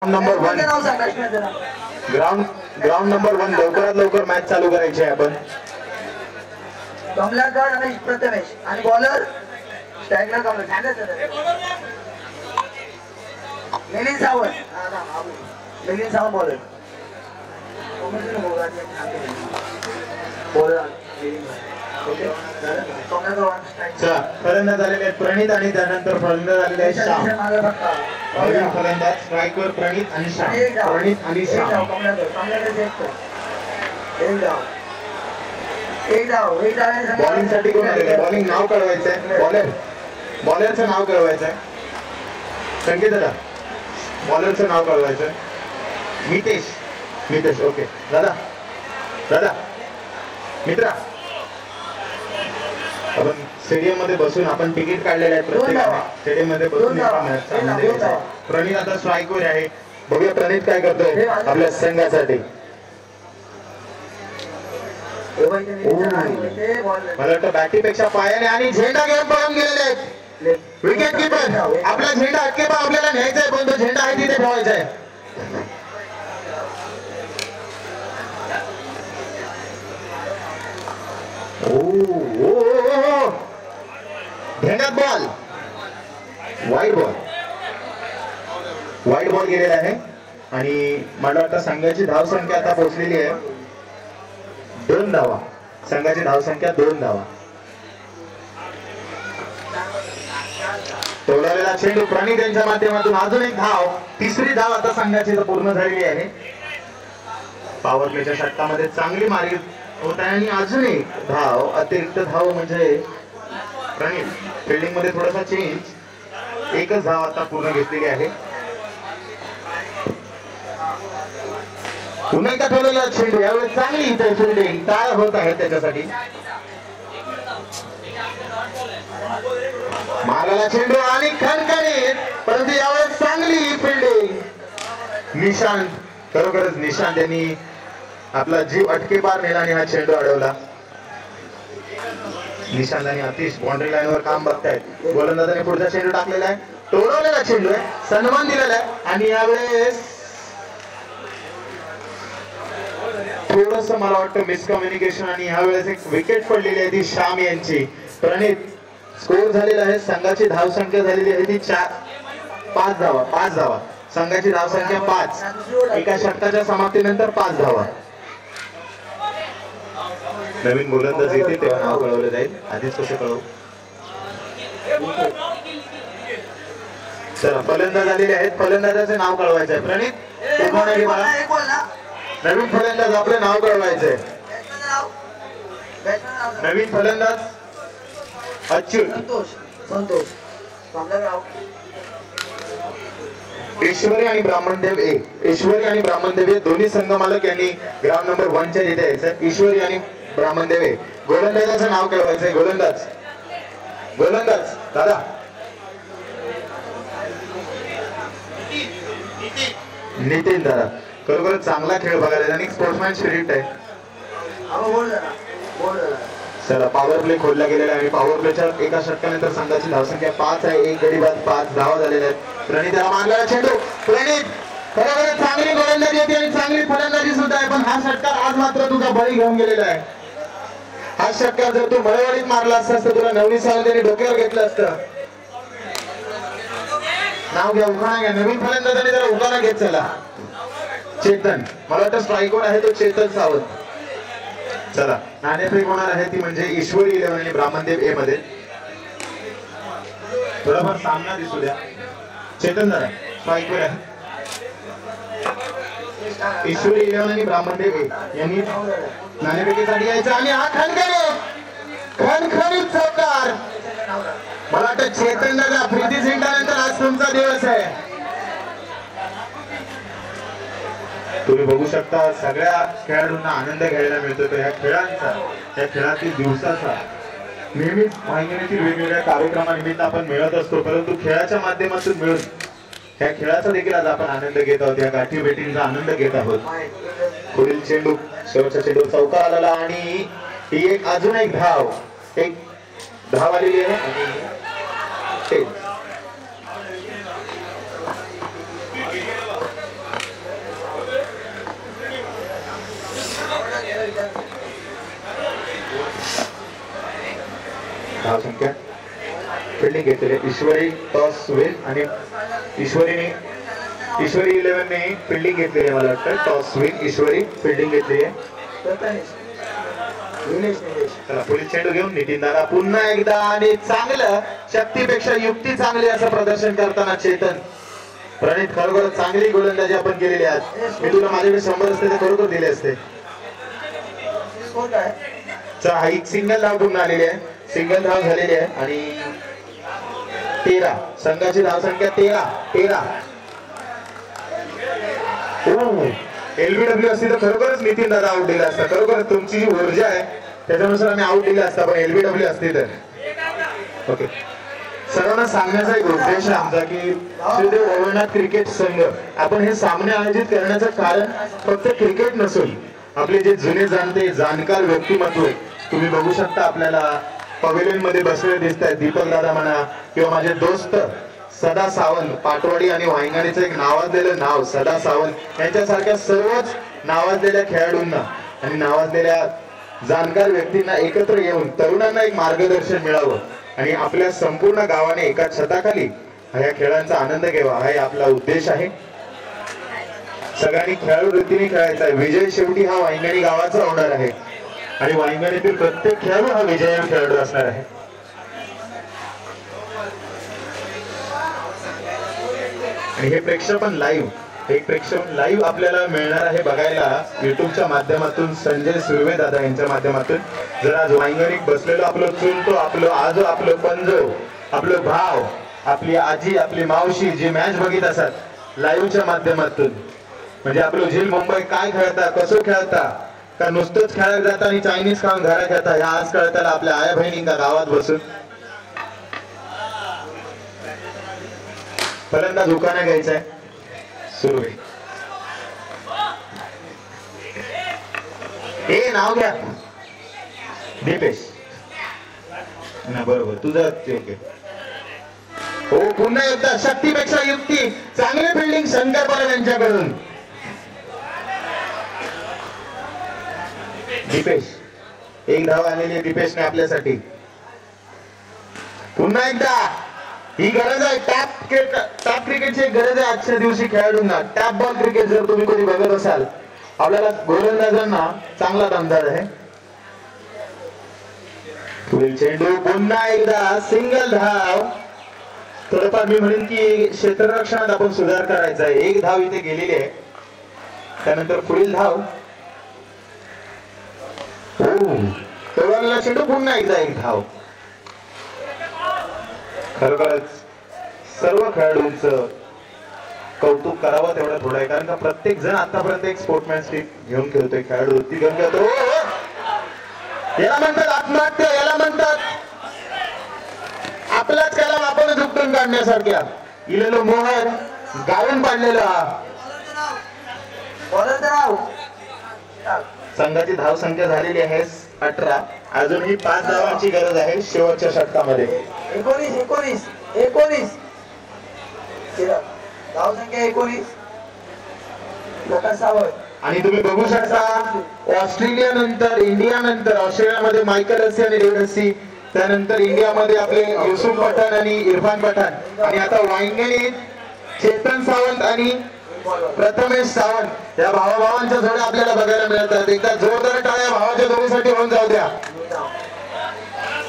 Number 1 ground number 1 लवकरात लवकर match चालू करायची आहे आपण. कमलाकर आणि प्रथमेश आणि बॉलर स्ट्रायकला कमल मिलिंद सावंत बॉलर फलंदाज झालेले आहेत प्रणित आणि त्यानंतर फलंदाज झालेले आहेत श्याम. फलंदाज स्ट्राईकवर प्रणित आणि श्याम. प्रणित आणि श्याम. बॉलिंग साठी कोण आलेले? बॉलिंग नाव कळवायचंय. बॉलरचं नाव कळवायचंय. संकेत दादा बॉलरचं नाव कळवायचंय. मितेश ओके. दादा मित्रा आपण स्टेडियम मध्ये बसून आपण तिकीट काढलेलं आहे. प्रत्येकाने स्टेडियम मध्ये बसून प्रणित आता स्ट्राईक वर आहे. बघूया प्रणित काय करतोय आपल्या संघासाठी. मला वाटतं बॅटीपेक्षा पायाने आणि झेंडा घेऊन पळून गेलेले आहेत विकेट किपर. आपला झेंडा अटके पण आपल्याला न्यायचा आहे पण तो झेंडा आहे तिथे ठेवायचा आहे. झेंड्यात बॉल वाईट बॉल गेलेला आहे आणि मला वाटतं संघाची धाव संख्या आता पोहोचलेली आहे 2 धावा. संघाची धाव संख्या 2 धावा. तोडलेला चेंडू प्रणित यांच्या माध्यमातून अजून एक धाव. 3री धाव आता संघाची पूर्ण झालेली आहे. पॉवर प्लेच्या षटकामध्ये चांगली मारी होत आहे आणि अजून एक धाव अतिरिक्त धाव म्हणजे प्रणित फिल्डिंग मध्ये थोडासा चेंज. एकच धाव आता पूर्ण घेतलेली आहे. पुन्हा एकदा ठेवलेला चेंडू यावेळेस चांगली इथे फिल्डिंग काय होत आहे त्याच्यासाठी. मारायला चेंडू आणि खणखणीत परंतु यावेळेस चांगली फिल्डिंग. निशांत खरोखरच निशांत यांनी आपला जीव अटके पार नेला आणि हा चेंडू अडवला. निशांत आणि आतिश बाउंड्री लाईन वर काम बघतायत. गोलंदाजाने पुढचा चेंडू टाकलेला आहे. तोडवलेला चेंडू आहे. सन्मान दिलेला आहे आणि यावेळेस थोडस मला वाटतं मिसकम्युनिकेशन आणि यावेळेस एक विकेट पडलेली आहे ती श्याम यांची. प्रणित स्कोर झालेला आहे. संघाची धाव संख्या झालेली आहे ती 5 धावा. संघाची धाव संख्या 5. एका षटकाच्या समाप्तीनंतर 5 धावा. नवीन गोलंदाज येते तेव्हा नाव कळवलं जाईल. आधीच कसं कळवू. चला फलंदाज आलेले आहेत. फलंदाजाचे नाव कळवायचं आहे. प्रणित नवीन फलंदाज आपले नाव कळवायचंय. नवीन फलंदाज अच्युत ईश्वरी आणि ब्राह्मणदेव हे दोन्ही संघ मालक यांनी ग्राउंड नंबर 1 च्या इथे यायचं. ईश्वरी आणि ब्राह्मणदेव गोलंदाजाचं नाव कळवायचंय. गोलंदाज दादा नितीन दादा खरोखर चांगला खेळ बघायला आणि स्पोर्ट्समॅन स्पिरिट आहे. चला पॉवर प्ले खोलला गेलेला आहे. पॉवर प्लेच्या एका षटकानंतर संघाची धावसंख्या 5 आहे. 1 गडी बाद 5 धावा झालेल्या आहेत. प्रणित याला मारलेला चेंडू. प्रणित खरोखर चांगली गोलंदाजी होती आणि चांगली फलंदाजी सुद्धा आहे पण हा षटकार आज मात्र तुझा बळी घेऊन गेलेला आहे. हा षटकार जर तू मळेवाडीत मारला असतास तर तुला नवनीत सावंत यांनी डोक्यावर घेतलं असतं. नाव घ्या उखाणा घ्या. नवीन फलंदाजाने जरा उखाणा घेत चला. चेतन मला वाटतं स्ट्राईकवर आहे तो चेतन सावंत. चला नाणेफेक होणार आहे ती म्हणजे ईश्वरी 11 आणि ब्राह्मणदेव ए मध्ये. थोडाफार सामना दिसू द्या. चेतन दादा स्ट्राईकवर आहे. ईश्वरी 11 आणि ब्राह्मणदेव ए यांनी नाणेफेकीसाठी यायचं आणि हा खणखणीत चौकार. मला वाटतं चेतन दादा प्रीती झेंडानंतर आज तुमचा दिवस आहे. तुम्ही बघू शकता सगळ्या खेळाडूंना आनंद घ्यायला मिळतो. ह्या खेळांचा या खेळातील दिवसाचा नेहमीच महिन्यातील वेगवेगळ्या कार्यक्रमानिमित्त आपण मिळत असतो परंतु खेळाच्या माध्यमातून मिळून ह्या खेळाचा देखील आज आपण आनंद घेत आहोत. या गाठी भेटींचा आनंद घेत आहोत. पुढील चेंडू शेवटचा चेंडू चौकार आलेला आणि ही एक अजून एक धाव आलेली आहे आणि घेतलेली आहे. ईश्वरी टॉस विन आणि ईश्वरी 11 ने फिल्डिंग घेतलेली आहे. मला वाटतं टॉस विन ईश्वरी फिल्डिंग घेतली आहे. चला पुढील चेंडू घेऊन नितीन दादा पुन्हा एकदा आणि चांगलं शक्तीपेक्षा युक्ती चांगली असं प्रदर्शन करताना चेतन प्रणित खरोखर चांगली गोलंदाजी आपण केलेली आहे. मी तुला माझ्याकडे 100 असते ते खरोखर दिले असते. हा एक सिंगल धाव पूर्ण आलेली आहे. सिंगल धाव झालेली आहे आणि 13 संघाची धावसंख्या 13. एलबीडब्ल्यू असती तर खरोखरच नितीन दादा आउट दिला असता. खरोखर तुमची जी ऊर्जा आहे त्याच्यानुसार आम्ही आउट दिला असता, पण एलबीडब्ल्यू असती तर ओके. सर्वांना सांगण्याचा एक उद्देश आहे आमचा की श्रीदेव रवींद्रनाथ क्रिकेट संघ आपण हे सामने आयोजित करण्याचं कारण फक्त क्रिकेट नसून आपले जे जुने जाणते जाणकार व्यक्तिमत्व तुम्ही बघू शकता आपल्याला पवेलियन मध्ये बसलेले दिसत आहेत. दीपक दादा म्हणा किंवा माझे दोस्त सदा सावंत, पाटवाडी आणि वांगणीचं एक नावाजलेलं नाव सदा सावंत यांच्यासारख्या सर्वच नावाजलेल्या खेळाडूंना आणि नावाजलेल्या जाणकार व्यक्तींना एकत्र येऊन तरुणांना एक मार्गदर्शन मिळावं आणि आपल्या संपूर्ण गावाने एका छताखाली ह्या खेळांचा आनंद घ्यावा हा आपला उद्देश आहे. सगळ्यांनी खेळाडू वृत्तीने खेळायचा आहे. विजय शेवटी हा वांगणी गावाचा होणार आहे आणि वांगणीतील प्रत्येक खेळाडू हा विजयी खेळाडू असणार आहे. आणि हे प्रेक्षेपण लाईव्ह आपल्याला मिळणार आहे बघायला युट्यूबच्या माध्यमातून. संजय सुर्वे दादा यांच्या माध्यमातून. जर आज वांगणीत बसलेलो आपलं चुलतो, आपलं आजो, आपलं पंजो, आपलं भाव, आपली आजी, आपली मावशी जी मॅच बघित असतात लाईव्हच्या माध्यमातून म्हणजे आपलं झील मुंबई काय खेळता, कसं खेळता, का नुसतंच खेळायला जाता आणि चायनीज खाऊन घरा खेळता ह्या आज कळताना आपल्या आया बहिणींका गावात बसून. पहिल्यांदा दुकाना घ्यायचंय सुरू आहे. हे नाव घ्या दीपेश ना बरोबर तुझं ओके. हो पुन्हा एकदा शक्तीपेक्षा युक्ती चांगली फिल्डिंग शंकर पाटील यांच्याकडून. दीपेश एक धाव आलेली आहे दीपेशने आपल्यासाठी. पुन्हा एकदा ही गरज आहे टॅप क्रिकेटची एक गरज आहे आजच्या दिवशी खेळाडूंना. टॅप बॉल क्रिकेट जर तुम्ही कधी बघत असाल आपल्याला गोलंदाजांना चांगला दमदार आहे. पुढील चेंडू पुन्हा एकदा सिंगल धाव. थोडंफार मी म्हणेन की क्षेत्ररक्षणात आपण सुधार करायचा आहे. एक धाव इथे गेलेली आहे त्यानंतर पुढील धाव. चेंडू पुन्हा एकदा एक धाव. खरोखरच सर्व खेळाडूंचं कौतुक करावं तेवढं थोडं आहे कारण का प्रत्येक जण आतापर्यंत एक स्पोर्ट्समॅनशिप घेऊन खेळतोय. खेळाडू वृत्ती घेऊन खेळतो. याला म्हणतात आत्महत्या, याला म्हणतात आपलाच कलम आपण झुकटून काढण्यासारख्या. इलेलो मोहर गाळून पाडलेला. संघाची धाव संख्या झालेली आहे 18. अजूनही 5 धावांची गरज आहे शेवटच्या षटकामध्ये. 19 धाव संख्या 19. आणि तुम्ही बघू शकता ऑस्ट्रेलिया नंतर इंडिया नंतर ऑस्ट्रेलियामध्ये मायकल हसी आणि डेव्हिड हसी, त्यानंतर इंडियामध्ये आपले युसुफ पठाण आणि इरफान पठाण आणि आता वांगणीत चेतन सावंत आणि प्रथमेश सावंत या भावाभावांच्या जोड्या आपल्याला बघायला मिळतात. एकदा जोरदार टाळ्या भावाच्या जोडीसाठी होऊन जाऊ द्या.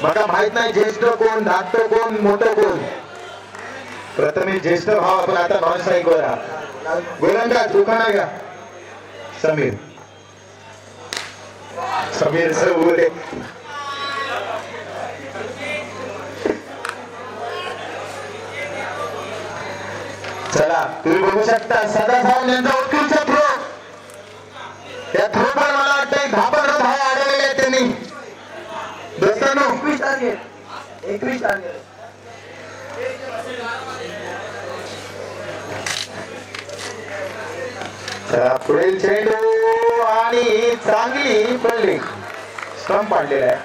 बघा माहित नाही ज्येष्ठ कोण, धाकटं कोण, मोठं कोण. प्रथमेश ज्येष्ठ भाव. आपण आता नॉन स्ट्राईक वर आहात. गोलंदाज दुकाना घ्या समीर चौगुले. चला तुम्ही बघू शकता सदा सावंत यांचा उत्कृष्ट थ्रो. या थ्रो पण मला वाटतं 10-15 धावा आढळलेल्या आहेत त्यांनी. दोस्तांनो 21 टार्गेट. पुढील चेंडू आणि चांगली फिल्डिंग. स्टंप पाडलेला आहे.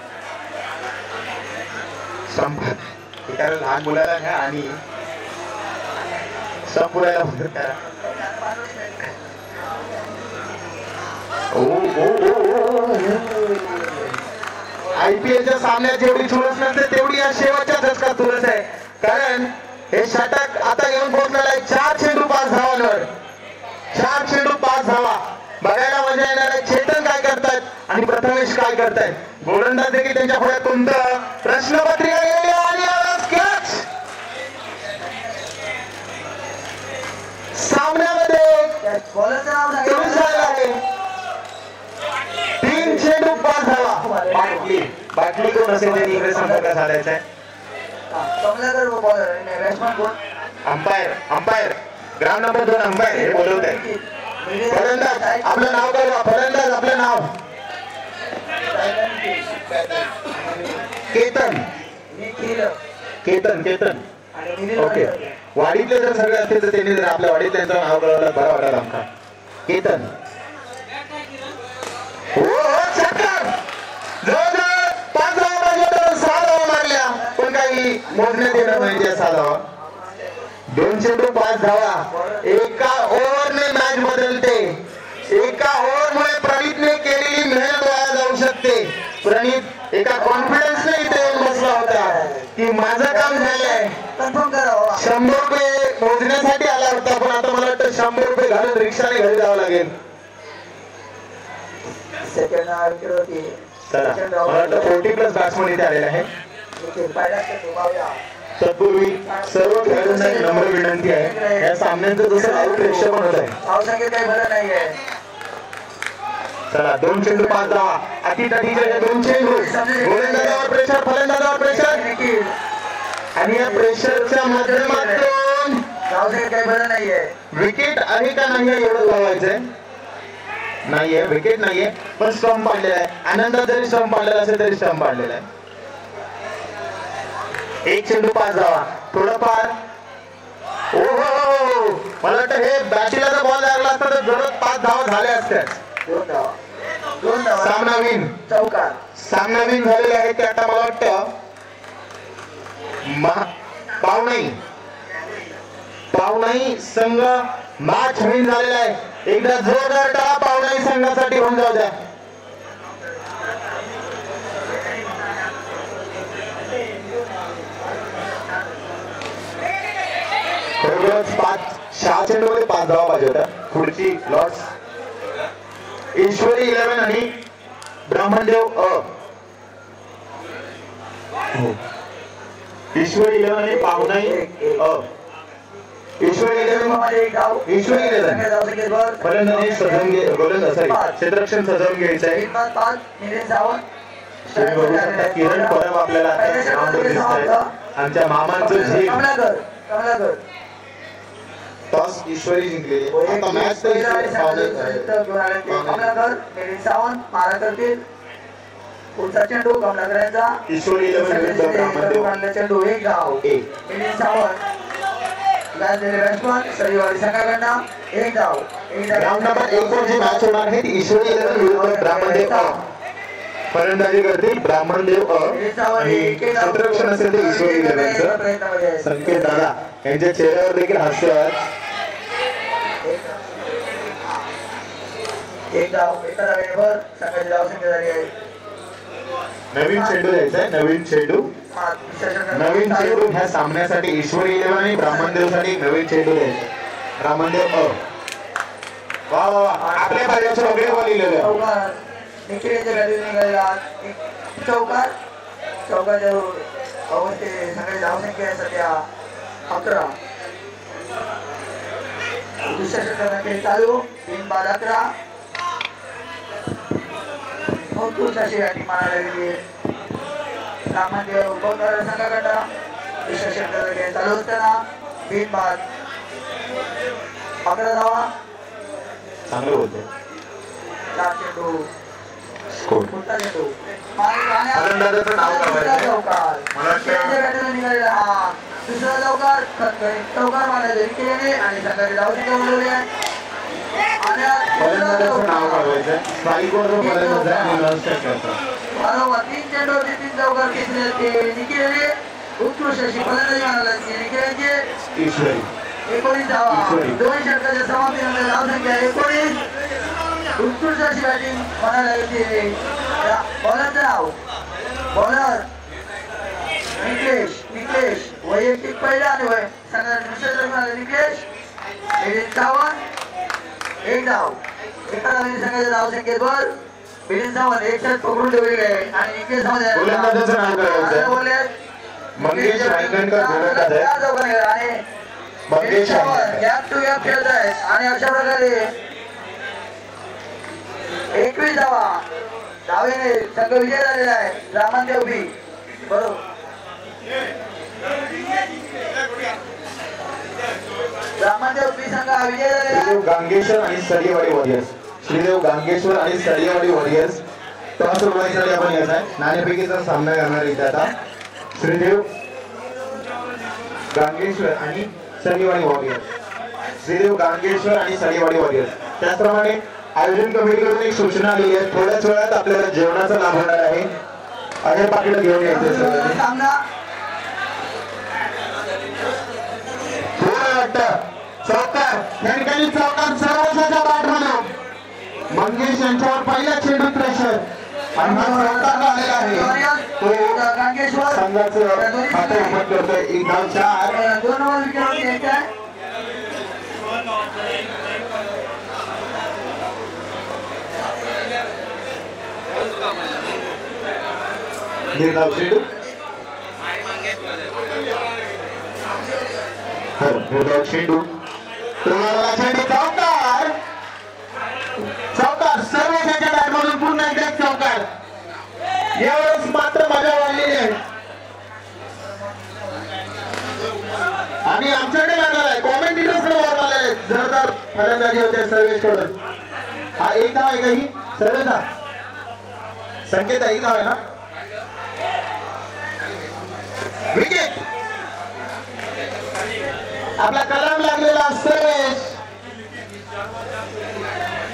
स्टंप लहान मुलाला घ्या आणि स्टंप पुरायला मदत करा. IPLच्या सामन्यात जेवढी चुरस नसते तेवढी या शेवटच्या दशकात चुरस आहे. कारण हे षटक आता येऊन पोहोचलेला आहे 4 चेंडू 5 धावांवर. 4 चेंडू 5 धावा. बघायला मजा येणार आहे चेतन काय करतायत आणि प्रथमेश काय करतायत. गोलंदाज देखील त्यांच्या पुढे तुमचं प्रश्नपत्रिका गेली आणि कॅच. सामन्यामध्ये बॉलरचं नाव सुरू झालं आहे 3 चेंडू 5 धावा. बाटली कोण असेल त्यांनी इकडे संपर्क साधायचा आहे. कमलाकर बॉलर आणि बॅट्समन कोण? अंपायर ग्राउंड नंबर 2 अंपायर हे बोलवत आहे. फलंदाज आपलं नाव कळवा. फलंदाज आपलं नाव केतन. केतन ओके. वाडीतले जर सगळे असतील तर त्यांनी जर आपल्या वाडीत त्यांचं नाव कळवलं बरं वाटत आमका. केतन जवळजवळ 5 धावा पाहिजे तर 6 धावा मारल्या पण काही मोजण्यात येणं म्हणजे 6 धावा. 2 चेंडू 5 धावा. एका ओव्हरने मॅच बदलते. एका ओव्हरमुळे प्रणीतने केलेली मेहनत वाया जाऊ शकते. प्रणीत एका कॉन्फिडन्सने इथे येऊन बसला होता की माझं काम झालंय. कन्फर्म करा. 100 रुपये मोजण्यासाठी आला होता पण आता मला वाटतं 100 रुपये घालून रिक्षाने घरी जावं लागेल. सेकंड चला मला वाटतं 40+ बॅट्समन इथे आलेले आहे. तत्पूर्वी सर्व खेळाडूंना एक नम्र विनंती आहे या सामन्यांचं जसं लाईव्ह प्रेक्षेपण होत आहे. काही बरं नाहीये. चला 2 चेंडू 5 धावा. अटीतटीचे 2 चेंडू. गोलंदाजावर प्रेशर फलंदाजावर प्रेशर आणि या प्रेशरच्या माध्यमातून काही बरं नाहीये. विकेट आहे का नाही एवढं बघायचंय. नाहीये विकेट नाहीये पण स्टंप पाडलेला आहे. आनंदात जरी स्टंप पाडलेला असेल तरी स्टंप पाडलेला आहे. 1 चेंडू 5 धावा. थोडंफार ओहो मला वाटतं हे बॅटीला जर बॉल लागला असता तर जरूर 5 धावा झाल्या असत्या. 2 धावा. सामना विन. चौकार. सामना विन झालेले आहे ते आता मला वाटतं पावनाई संघ मॅच विन झालेला आहे. एकदा जोरदार टाळा पावनाई संघासाठी होऊन जाऊ द्या. खरोखरच 6 चेंडूमध्ये 5 धावा पाहिजे होत्या. पुढची लॉट्स ईश्वरी 11 आणि ब्राह्मणदेव ईश्वरी 11 आणि पावनाई ईश्वरी 11 फलंदाजी सजवून गोलंदाज क्षेत्ररक्षण सजवून घ्यायचं आहे. तुम्ही बघू शकता किरण परब आपल्याला आमच्या मामांचं झेल टॉस ईश्वरी जिंकलेली. आता मॅच तर पुढचा चेंडू कमलाकरांचा. ईश्वरी 11 विरुद्ध ब्राह्मणदेव. चेंडू 1 धाव. शनिवारी संघाकडनं 1 धाव. ग्राउंड नंबर 1 वर जी मॅच होणार आहे ती ईश्वरी 11 विरुद्ध ब्राह्मणदेव. फलंदाजी करतील ब्राह्मणदेव आणि क्षेत्ररक्षण असेल ते ईश्वरी 11चं संकेत दादा यांच्या चेहऱ्यावर देखील हास्य आहे. 1 धाव. एका धावेवर संघाची धावसंख्या झाली आहे. नवीन चेंडू द्यायचा आहे. नवीन चेंडू ह्या सामन्यासाठी ईश्वरी 11 आणि ब्राह्मणदेव साठी नवीन चेंडू द्यायचा. ब्राह्मणदेव वा वा आपल्या पाहिजे वगैरे बॉल लिहिलेलं निखिलेच्या गाडीने निघालेला चौकार. चौकाच्या अवस्थे सगळे धावसंख्या आहे सध्या 11. दुसऱ्या षटकाने चालू 3 बाद 11. अशी गाठी मारायला लागली. ब्राह्मणदेव उपकार संघाकडनं दुसऱ्या षटकाने चालू असताना 3 बाद 11 धावा. चांगलं होतं. 4 चेंडू. फलंदाजाचं नाव चौकार. निघालेला हा दुसरा चौकार मारायचा आणि संघाची धावसंख्या मिळवली आहे. फलंदाजाचं नाव काढवायचं. बरोबर 3 चेंडू 3 चौकार खेचले. निखिलने उत्कृष्ट अशी फलंदाजी मारायला निखिलचे 19 धावा. 2 षटकाच्या समाप्तीनंतर धावसंख्या 19. उत्कृष्ट अशी बॅटिंग म्हणायला येते. बॉलरचं नाव बॉलर निखिलेश निकेश वैयक्तिक पहिला आणि संघाचा निकेश एक धाव एका धावेने संघाच्या धाव संख्येत वर मिलिंद सावंत एक शॉट पकडून ठेवलेले आहे आणि निकेश गोलंदाजाचं नाव करायचं मंगेश वांगणकर गोलंदाज आहे आणि मंगेश गॅप टू गॅप खेळत आहेत आणि अशा प्रकारे 21 धावा धावेने संघ विजय झालेला आहे. रामनदेव बी बरोबर रामनदेव बी संघ विजय झालेला आहे. गांगेश्वर आणि सरियवाडी वॉरियर्स श्रीदेव गांगेश्वर आणि सरियवाडी वॉरियर्स टॉस उडवायसाठी आपण येत आहे. नाणेफेकीचा सामना करणार इथे आता श्रीदेव गांगेश्वर आणि सरियवाडी वॉरियर्स श्रीदेव गांगेश्वर आणि सरियवाडी वॉरियर्स. त्याचप्रमाणे आयोजन कमिटीकडून एक सूचना आलेली आहे. थोड्याच वेळात आपल्याला जेवणाचा लाभ होणार आहे. अजय पाटील घेऊन यायचे सामना चौकार या ठिकाणी चौकार सर्वोच्चच्या बॅटमधून मंगेश यांच्यावर पहिला चेंडू प्रेशर आणि हा चौकार आलेला आहे. तो संघाचं खातं ओपन करतोय. एक धाव 4 2 ओव्हर विकेट घ्यायचा निर्धाव चेंडू निर्धाव चेंडू चेंडू चौकार चौकार सर्वोच्चच्या बॅटमधून पुन्हा एकदा चौकार. यावेळेस मात्र मजा वाढलेली आहे आणि आमच्याकडे लागणार आहे. कॉमेंटेटर्सकडे बॉल आले आहेत. जोरदार फलंदाजी होते सर्वेश कडून. हा एक धाव आहे का ही सर्वेचा संकेत एक धाव आहे ना. विकेट आपला कलाम लागलेला सर्वेश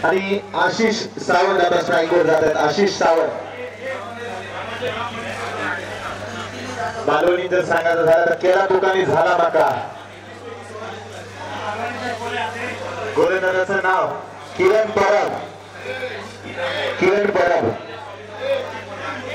आणि आशिष सावंत आता स्ट्राईकवर जात आहेत. आशिष सावंत बालवणी जर सांगायचं झालं तर केला दुकानी झाला माका. गोलंदाजाचं नाव किरण परब. किरण परब